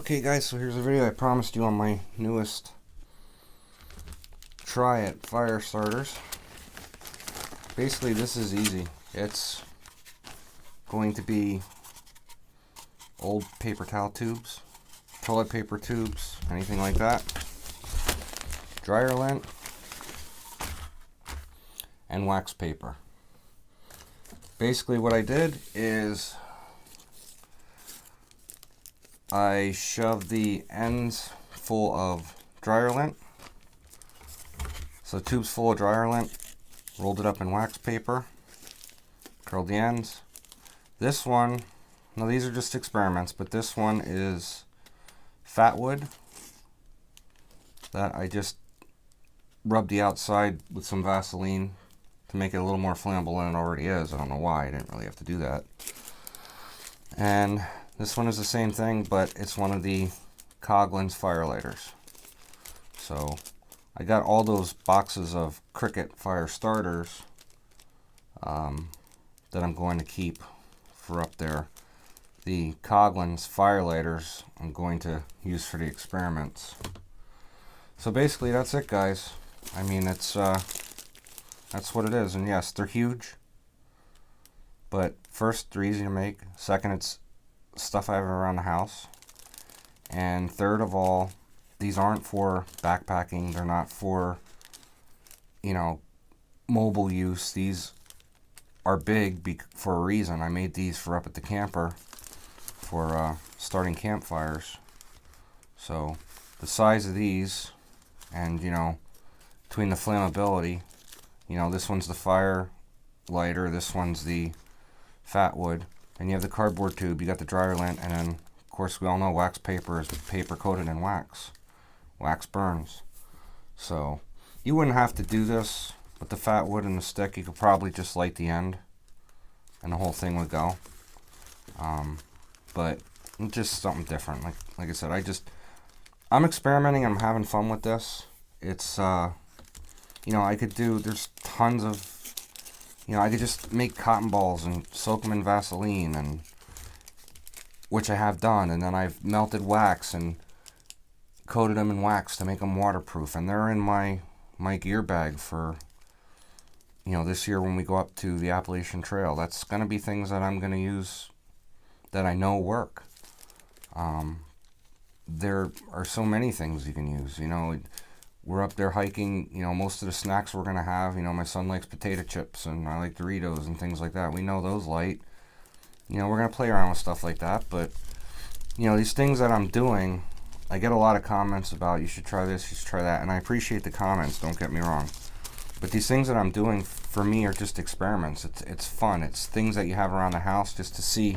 Okay guys, so here's a video I promised you on my newest try at fire starters. Basically this is easy. It's going to be old paper towel tubes, toilet paper tubes, anything like that, dryer lint, and wax paper. Basically what I did is I shoved the ends full of dryer lint, so tubes full of dryer lint, rolled it up in wax paper, curled the ends. This one, now these are just experiments, but this one is fat wood that I just rubbed the outside with some Vaseline to make it a little more flammable than it already is. I don't know why, I didn't really have to do that. And this one is the same thing, but it's one of the Coughlin's fire lighters. So I got all those boxes of Cricket fire starters that I'm going to keep for up there. The Coughlin's fire lighters I'm going to use for the experiments. So basically that's it, guys. I mean, it's that's what it is. And yes, they're huge, but first, they're easy to make. Second, it's stuff I have around the house. And third of all, these aren't for backpacking. They're not for, you know, mobile use. These are big for a reason. I made these for up at the camper for starting campfires. So the size of these, and you know, between the flammability, you know, this one's the fire lighter, this one's the fat wood. And you have the cardboard tube, you got the dryer lint, and then, of course, we all know wax paper is paper coated in wax. Wax burns. So, you wouldn't have to do this with the fat wood and the stick. You could probably just light the end, and the whole thing would go. But, it's just something different. Like I said, I'm experimenting, I'm having fun with this. It's, you know, there's tons of, you know, I could just make cotton balls and soak them in Vaseline, and which I have done, and then I've melted wax and coated them in wax to make them waterproof, and they're in my gear bag for, you know, this year when we go up to the Appalachian Trail. That's going to be things that I'm going to use that I know work. There are so many things you can use, you know. We're up there hiking, you know, most of the snacks we're going to have, you know, my son likes potato chips and I like Doritos and things like that. We know those light. You know, we're going to play around with stuff like that. But, you know, these things that I'm doing, I get a lot of comments about, you should try this, you should try that. And I appreciate the comments, don't get me wrong. But these things that I'm doing, for me, are just experiments. It's fun. It's things that you have around the house just to see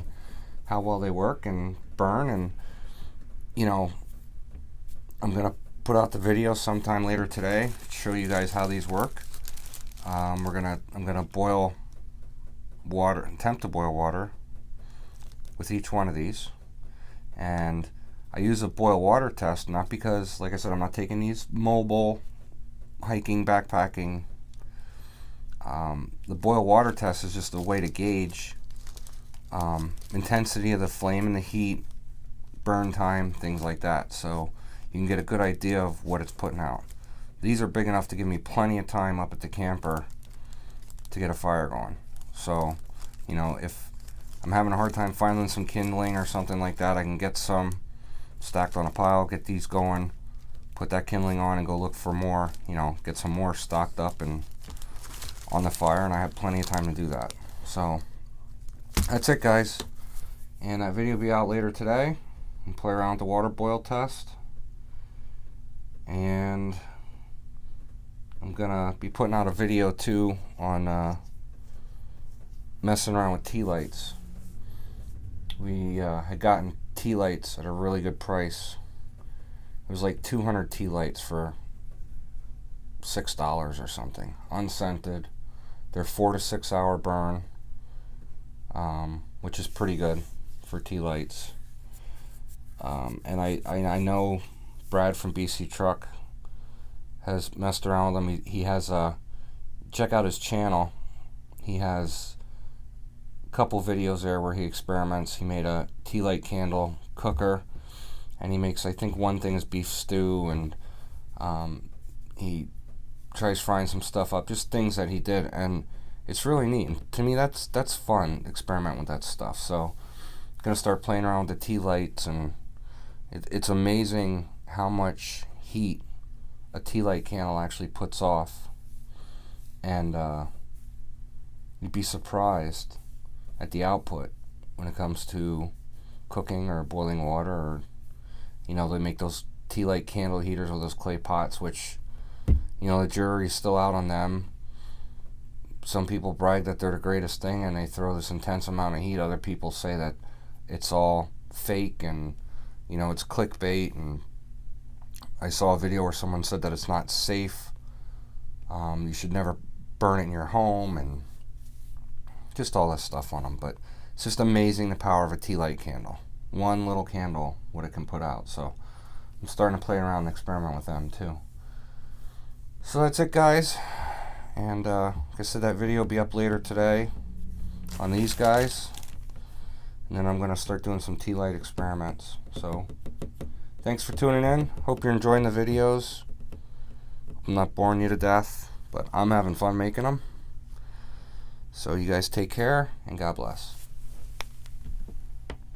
how well they work and burn. And, you know, I'm going to put out the video sometime later today to show you guys how these work. I'm gonna boil water, attempt to boil water with each one of these, and I use a boil water test, not because, like I said, I'm not taking these mobile hiking, backpacking. The boil water test is just a way to gauge intensity of the flame and the heat, burn time, things like that, so you can get a good idea of what it's putting out. These are big enough to give me plenty of time up at the camper to get a fire going. So, you know, if I'm having a hard time finding some kindling or something like that, I can get some stacked on a pile, get these going, put that kindling on and go look for more, you know, get some more stocked up and on the fire, and I have plenty of time to do that. So, that's it, guys. And that video will be out later today. And play around with the water boil test. And I'm gonna be putting out a video too on messing around with tea lights. We had gotten tea lights at a really good price. It was like 200 tea lights for $6 or something, unscented. They're 4 to 6 hour burn, which is pretty good for tea lights. And I know Brad from BC Truck has messed around with them. He has check out his channel. He has a couple videos there where he experiments. He made a tea light candle cooker, and he makes, I think one thing is beef stew, and he tries frying some stuff up, just things that he did, and it's really neat. And to me, that's fun, experiment with that stuff. So I'm gonna start playing around with the tea lights, and it's amazing how much heat a tea light candle actually puts off, and you'd be surprised at the output when it comes to cooking or boiling water, or they make those tea light candle heaters with those clay pots, which the jury's still out on them. Some people brag that they're the greatest thing, and they throw this intense amount of heat. Other people say that it's all fake, and it's clickbait. And I saw a video where someone said that it's not safe. You should never burn it in your home, and just all this stuff on them. But it's just amazing the power of a tea light candle. One little candle, what it can put out. So I'm starting to play around and experiment with them too. So that's it, guys. And like I said, that video will be up later today on these guys. And then I'm going to start doing some tea light experiments. So thanks for tuning in. Hope you're enjoying the videos. I'm not boring you to death, but I'm having fun making them. So you guys take care, and God bless.